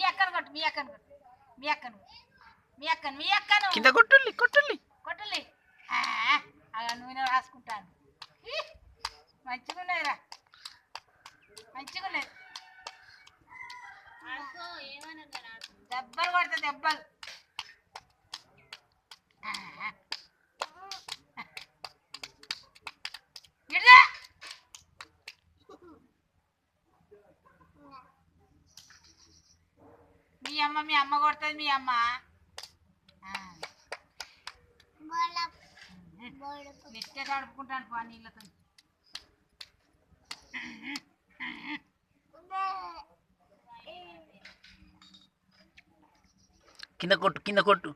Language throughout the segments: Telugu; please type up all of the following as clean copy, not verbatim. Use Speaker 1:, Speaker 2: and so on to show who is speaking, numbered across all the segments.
Speaker 1: మీ అక్కను కొట్టు మీ అక్కను కొట్టు మీ అక్కను మీ అక్కను మీ అక్కను
Speaker 2: కింద కొట్టుల్లి కొట్టుల్లి
Speaker 1: కొట్టుల్లి అలా నూనె రాసుకుంటాను మంచిగా ఉన్నదిరా మంచిగా ఉన్నది దెబ్బలు కొడతా దెబ్బలు మీ అమ్మ కొడుతుంది మీ అమ్మ నెట్టే తడుపుకుంటాను పా నీళ్ళతో
Speaker 2: కింద కొట్టు కింద కొట్టు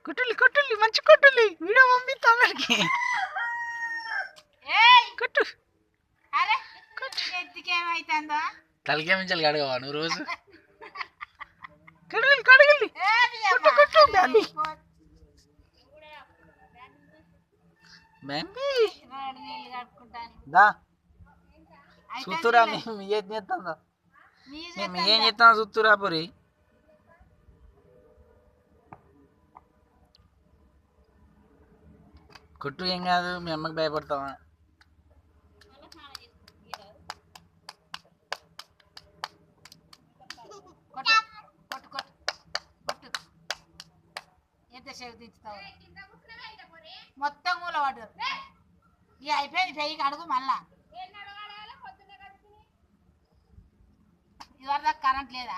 Speaker 2: కొట్టుల్లి కొట్టుల్లి మంచి కొట్టుల్లి వీడియో పంపిస్తా అందరికి కొట్టు
Speaker 1: ఎత్తికేమైతుందో
Speaker 2: తలకే మించాలి కడగవా నువ్వు రోజు కడగలి కడగలి కొట్టు కొట్టు బ్యాంబీ బ్యాంబీ దా చూస్తురా మేము ఏం చేస్తుందో మేము ఏం చేస్తాం చూస్తురా పొరి కొట్టు ఏం కాదు మీ అమ్మకి భయపడతావా
Speaker 1: మొత్తం కూల పడ్డారు ఇక అయిపోయింది పెయ్యికి అడుగు మళ్ళా ఇదివరకు కరెంట్ లేదా